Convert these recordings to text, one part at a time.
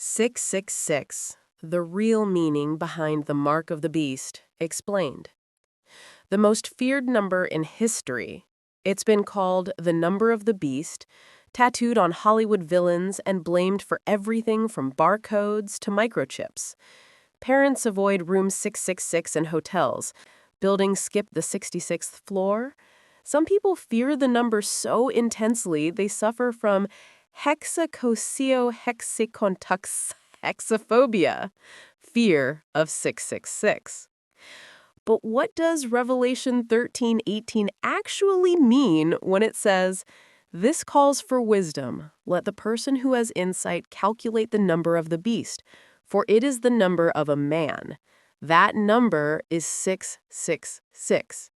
666. The real meaning behind the mark of the beast, explained. The most feared number in history. It's been called the number of the beast, tattooed on Hollywood villains and blamed for everything from barcodes to microchips. Parents avoid room 666 in hotels. Buildings skip the 66th floor. Some people fear the number so intensely they suffer from hexaphobia, fear of 666. But what does Revelation 13:18 actually mean when it says, "This calls for wisdom. Let the person who has insight calculate the number of the beast, for it is the number of a man. That number is 666."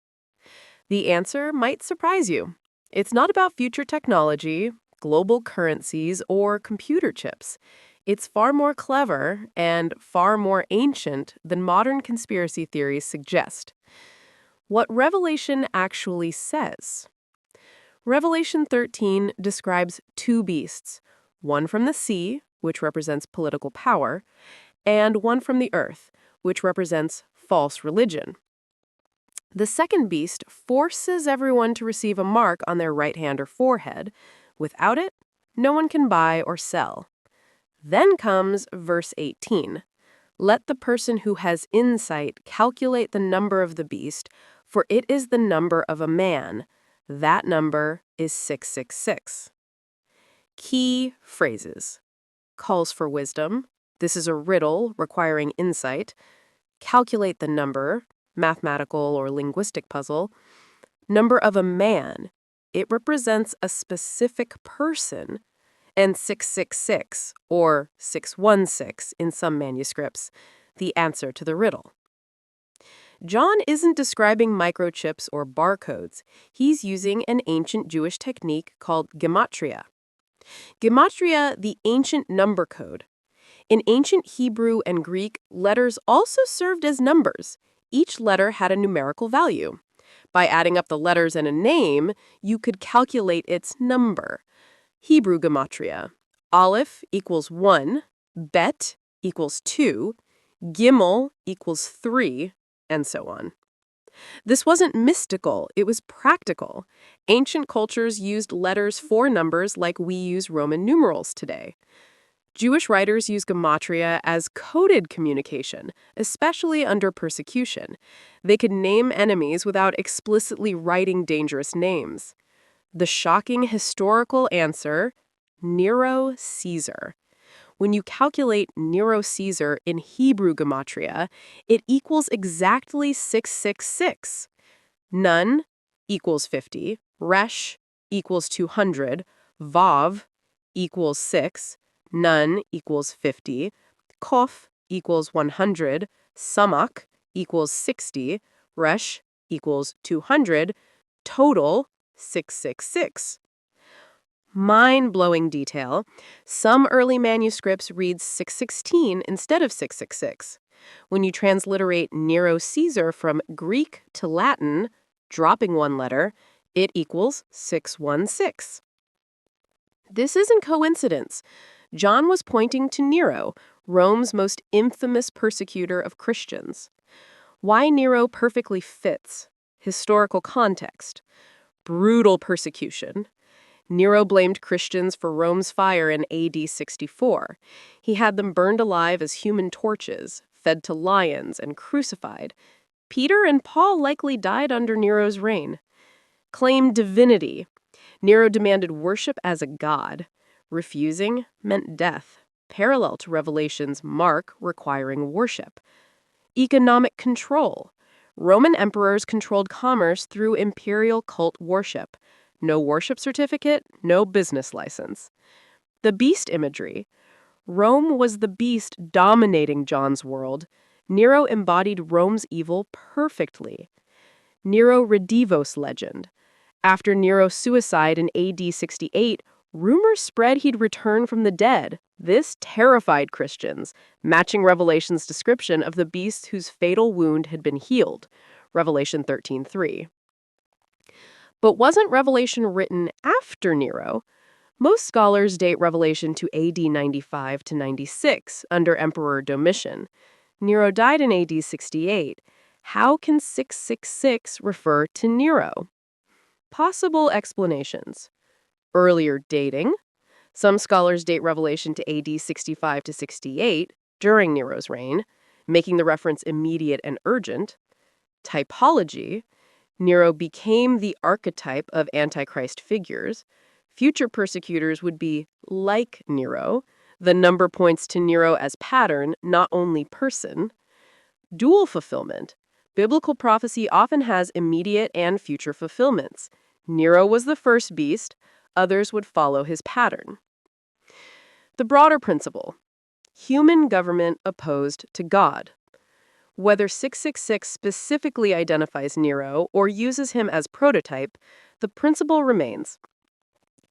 The answer might surprise you. It's not about future technology, global currencies, or computer chips. It's far more clever and far more ancient than modern conspiracy theories suggest. What Revelation actually says. Revelation 13 describes two beasts, one from the sea, which represents political power, and one from the earth, which represents false religion. The second beast forces everyone to receive a mark on their right hand or forehead. Without it, no one can buy or sell. Then comes verse 18. Let the person who has insight calculate the number of the beast, for it is the number of a man. That number is 666. Key phrases. Calls for wisdom. This is a riddle requiring insight. Calculate the number. Mathematical or linguistic puzzle. Number of a man. It represents a specific person. And 666, or 616 in some manuscripts, the answer to the riddle. John isn't describing microchips or barcodes. He's using an ancient Jewish technique called gematria. Gematria, the ancient number code. In ancient Hebrew and Greek, letters also served as numbers. Each letter had a numerical value. By adding up the letters in a name, you could calculate its number. Hebrew gematria. Aleph equals 1, Bet equals 2, Gimel equals 3, and so on. This wasn't mystical, it was practical. Ancient cultures used letters for numbers like we use Roman numerals today. Jewish writers use gematria as coded communication, especially under persecution. They could name enemies without explicitly writing dangerous names. The shocking historical answer, Nero Caesar. When you calculate Nero Caesar in Hebrew gematria, it equals exactly 666. Nun equals 50, Resh equals 200, Vav equals 6, Nun equals 50, Kof equals 100, Samak equals 60, Resh equals 200, total 666. Mind-blowing detail. Some early manuscripts read 616 instead of 666. When you transliterate Nero Caesar from Greek to Latin, dropping one letter, it equals 616. This isn't coincidence. John was pointing to Nero, Rome's most infamous persecutor of Christians. Why Nero perfectly fits. Historical context. Brutal persecution. Nero blamed Christians for Rome's fire in AD 64. He had them burned alive as human torches, fed to lions, and crucified. Peter and Paul likely died under Nero's reign. Claimed divinity. Nero demanded worship as a god. Refusing meant death, parallel to Revelation's mark requiring worship. Economic control. Roman emperors controlled commerce through imperial cult worship. No worship certificate, no business license. The beast imagery. Rome was the beast dominating John's world. Nero embodied Rome's evil perfectly. Nero Redivos legend. After Nero's suicide in AD 68, rumors spread he'd return from the dead. This terrified Christians, matching Revelation's description of the beast whose fatal wound had been healed, Revelation 13:3. But wasn't Revelation written after Nero? Most scholars date Revelation to AD 95 to 96 under Emperor Domitian. Nero died in AD 68. How can 666 refer to Nero? Possible explanations. Earlier dating. Some scholars date Revelation to AD 65 to 68 during Nero's reign, making the reference immediate and urgent. Typology. Nero became the archetype of Antichrist figures. Future persecutors would be like Nero. The number points to Nero as pattern, not only person. Dual fulfillment. Biblical prophecy often has immediate and future fulfillments. Nero was the first beast. Others would follow his pattern. The broader principle. Human government opposed to God. Whether 666 specifically identifies Nero or uses him as prototype, the principle remains.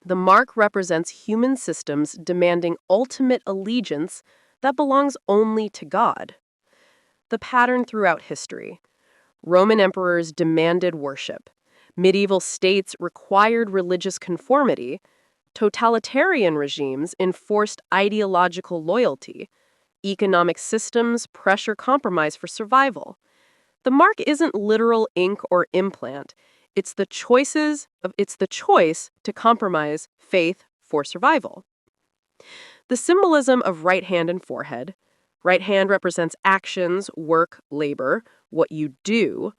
The mark represents human systems demanding ultimate allegiance that belongs only to God. The pattern throughout history. Roman emperors demanded worship. Medieval states required religious conformity. Totalitarian regimes enforced ideological loyalty. Economic systems pressure compromise for survival. The mark isn't literal ink or implant. It's the choice to compromise faith for survival. The symbolism of right hand and forehead. Right hand represents actions, work, labor, what you do.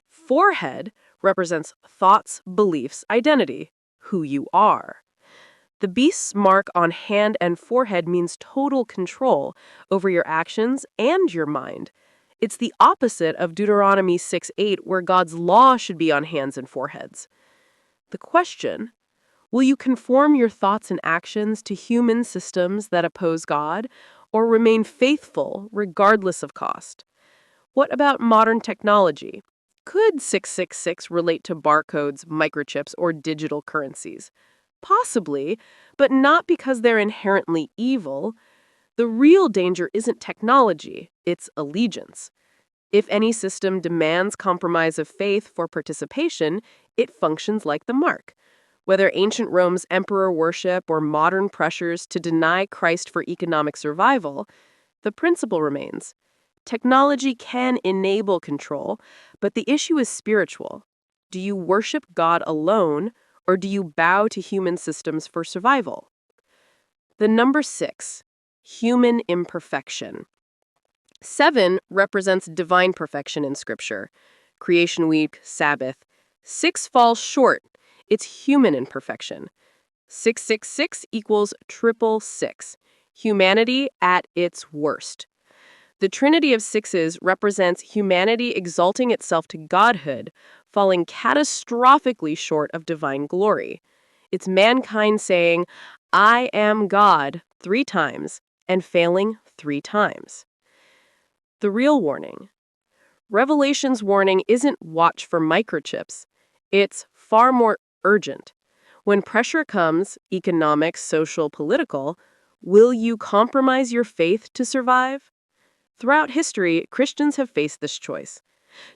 Forehead represents thoughts, beliefs, identity, who you are. The beast's mark on hand and forehead means total control over your actions and your mind. It's the opposite of Deuteronomy 6:8, where God's law should be on hands and foreheads. The question, will you conform your thoughts and actions to human systems that oppose God, or remain faithful regardless of cost? What about modern technology? Could 666 relate to barcodes, microchips, or digital currencies? Possibly, but not because they're inherently evil. The real danger isn't technology, it's allegiance. If any system demands compromise of faith for participation, it functions like the mark. Whether ancient Rome's emperor worship or modern pressures to deny Christ for economic survival, the principle remains. Technology can enable control, but the issue is spiritual. Do you worship God alone, or do you bow to human systems for survival? The number 6, human imperfection. 7 represents divine perfection in Scripture. Creation week, Sabbath. 6 falls short. It's human imperfection. 666 equals 666. Humanity at its worst. The Trinity of Sixes represents humanity exalting itself to godhood, falling catastrophically short of divine glory. It's mankind saying, I am God 3 times, and failing 3 times. The real warning. Revelation's warning isn't watch for microchips. It's far more urgent. When pressure comes, economic, social, political, will you compromise your faith to survive? Throughout history, Christians have faced this choice.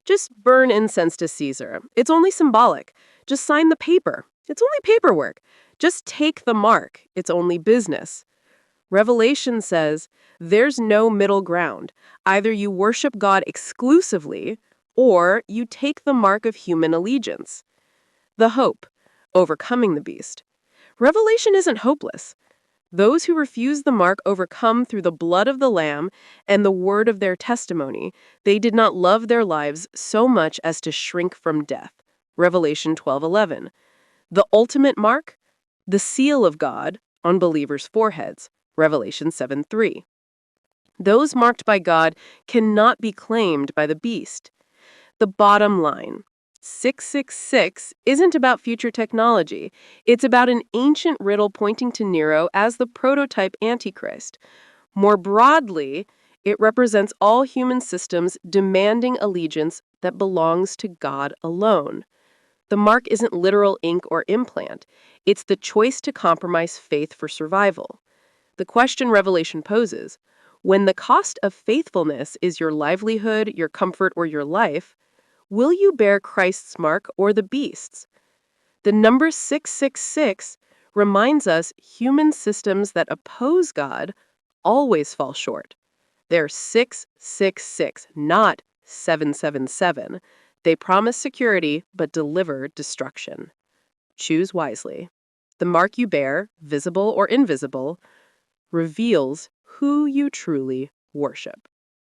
Just burn incense to Caesar. It's only symbolic. Just sign the paper. It's only paperwork. Just take the mark. It's only business. Revelation says there's no middle ground. Either you worship God exclusively, or you take the mark of human allegiance. The hope, overcoming the beast. Revelation isn't hopeless. Those who refuse the mark overcome through the blood of the Lamb and the word of their testimony. They did not love their lives so much as to shrink from death. Revelation 12:11. The ultimate mark? The seal of God on believers' foreheads. Revelation 7:3. Those marked by God cannot be claimed by the beast. The bottom line. 666 isn't about future technology. It's about an ancient riddle pointing to Nero as the prototype Antichrist. More broadly, it represents all human systems demanding allegiance that belongs to God alone. The mark isn't literal ink or implant. It's the choice to compromise faith for survival. The question Revelation poses, when the cost of faithfulness is your livelihood, your comfort, or your life, will you bear Christ's mark or the beast's? The number 666 reminds us human systems that oppose God always fall short. They're 666, not 777. They promise security but deliver destruction. Choose wisely. The mark you bear, visible or invisible, reveals who you truly worship.